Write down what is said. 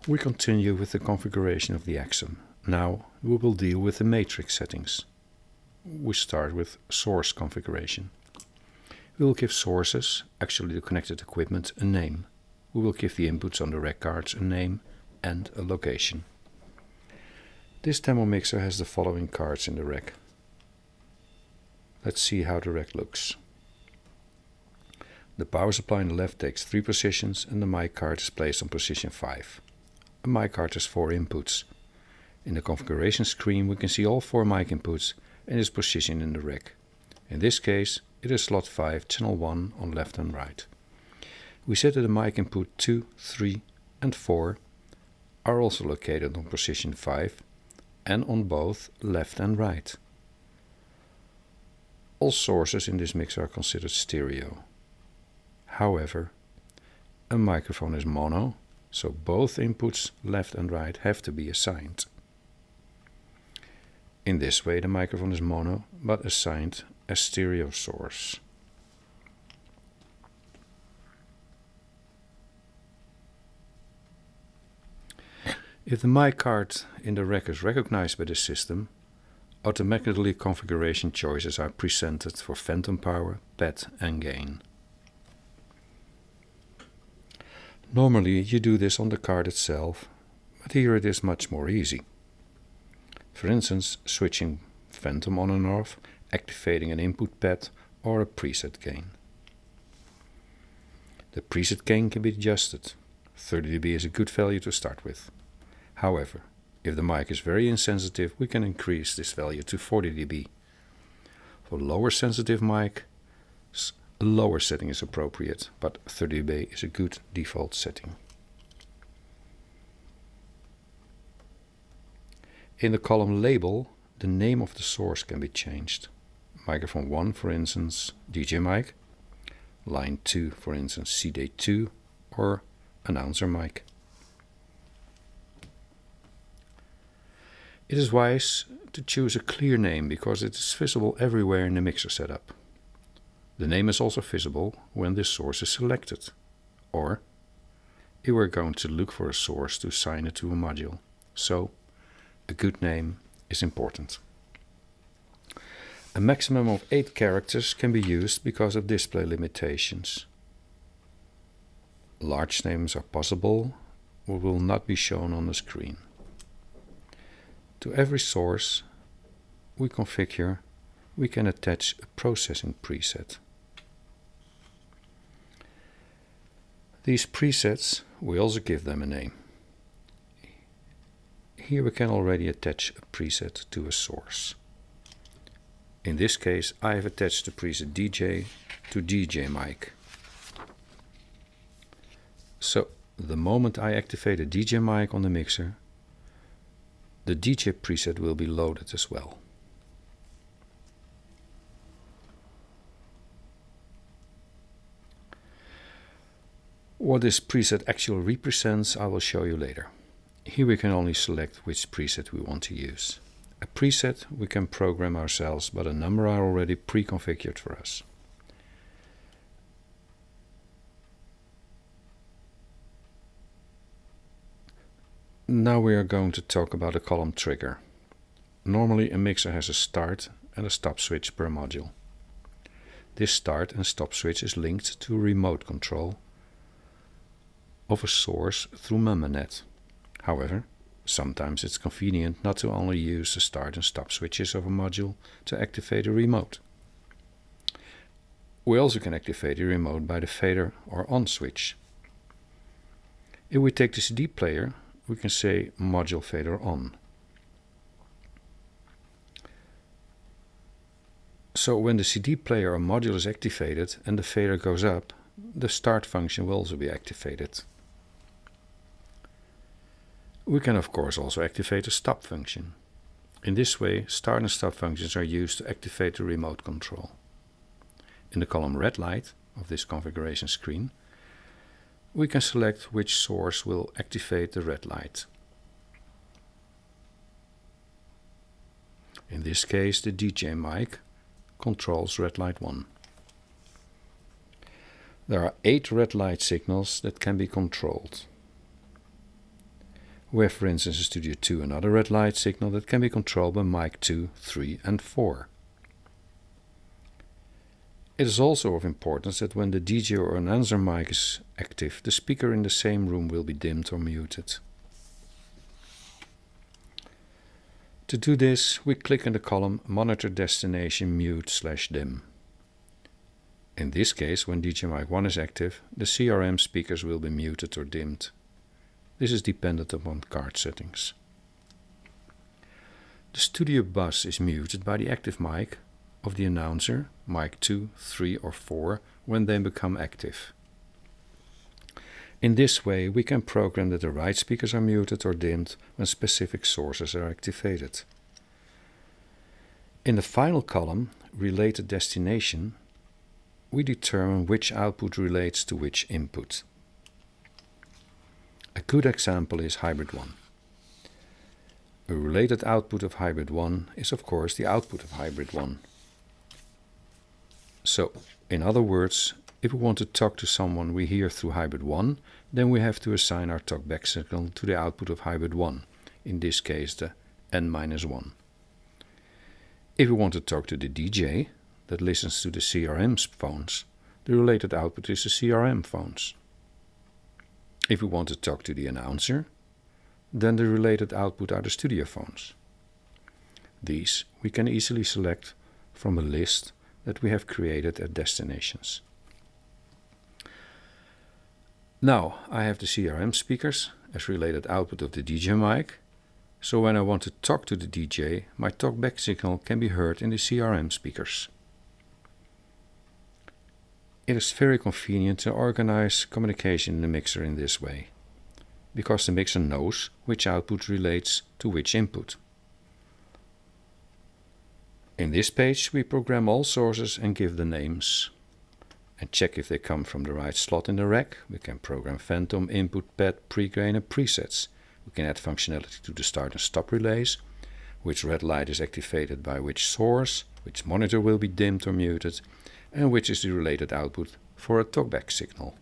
We continue with the configuration of the AXUM. Now we will deal with the matrix settings. We start with source configuration. We will give sources, actually the connected equipment, a name. We will give the inputs on the rack cards a name and a location. This demo mixer has the following cards in the rack. Let's see how the rack looks. The power supply on the left takes 3 positions and the mic card is placed on position 5. A mic card has 4 inputs. In the configuration screen we can see all 4 mic inputs and its position in the rack. In this case it is slot 5, channel 1 on left and right. We said that the mic input 2, 3 and 4 are also located on position 5 and on both left and right. All sources in this mixer are considered stereo. However, a microphone is mono, so both inputs left and right have to be assigned. In this way the microphone is mono but assigned as stereo source. If the mic card in the rack is recognized by the system, automatically configuration choices are presented for phantom power, pad and gain. Normally you do this on the card itself, but here it is much more easy. For instance, switching phantom on and off, activating an input pad or a preset gain. The preset gain can be adjusted. 30 dB is a good value to start with. However, if the mic is very insensitive, we can increase this value to 40 dB. For lower sensitive mic, a lower setting is appropriate, but 30 dB is a good default setting. In the column label, the name of the source can be changed. Microphone 1, for instance, DJ mic. Line 2, for instance, CD2 or announcer mic. It is wise to choose a clear name because it is visible everywhere in the mixer setup. The name is also visible when this source is selected, or if we're going to look for a source to assign it to a module. So, a good name is important. A maximum of 8 characters can be used because of display limitations. Large names are possible, but will not be shown on the screen. To every source we configure, we can attach a processing preset. These presets, we also give them a name. Here we can already attach a preset to a source. In this case I have attached the preset DJ to DJ mic. So the moment I activate a DJ mic on the mixer, the DJ preset will be loaded as well. What this preset actually represents I will show you later. Here we can only select which preset we want to use. A preset we can program ourselves, but a number are already pre-configured for us. Now we are going to talk about a column trigger. Normally a mixer has a start and a stop switch per module. This start and stop switch is linked to remote control of a source through MemmaNet. However, sometimes it's convenient not to only use the start and stop switches of a module to activate a remote. We also can activate the remote by the fader or on switch. If we take the CD player, we can say module fader on. So when the CD player or module is activated and the fader goes up, the start function will also be activated. We can of course also activate the stop function. In this way, start and stop functions are used to activate the remote control. In the column red light of this configuration screen, we can select which source will activate the red light. In this case, the DJ mic controls red light 1. There are 8 red light signals that can be controlled. We have, for instance, in Studio 2 another red light signal that can be controlled by mic 2, 3 and 4. It is also of importance that when the DJ or announcer mic is active, the speaker in the same room will be dimmed or muted. To do this, we click in the column Monitor Destination Mute/Dim. In this case, when DJ mic 1 is active, the CRM speakers will be muted or dimmed. This is dependent upon card settings. The studio bus is muted by the active mic of the announcer, mic 2, 3 or 4, when they become active. In this way, we can program that the right speakers are muted or dimmed when specific sources are activated. In the final column, Related Destination, we determine which output relates to which input. A good example is Hybrid 1. A related output of Hybrid 1 is of course the output of Hybrid 1. So, in other words, if we want to talk to someone we hear through Hybrid 1, then we have to assign our talkback signal to the output of Hybrid 1, in this case the N-1. If we want to talk to the DJ that listens to the CRM phones, the related output is the CRM phones. If we want to talk to the announcer, then the related output are the studio phones. These we can easily select from a list that we have created at destinations. Now I have the CRM speakers as related output of the DJ mic, so when I want to talk to the DJ, my talkback signal can be heard in the CRM speakers. It is very convenient to organize communication in the mixer in this way, because the mixer knows which output relates to which input. In this page we program all sources and give the names. And check if they come from the right slot in the rack. We can program phantom, input, pad, pregain and presets. We can add functionality to the start and stop relays, which red light is activated by which source, which monitor will be dimmed or muted, and which is the related output for a talkback signal.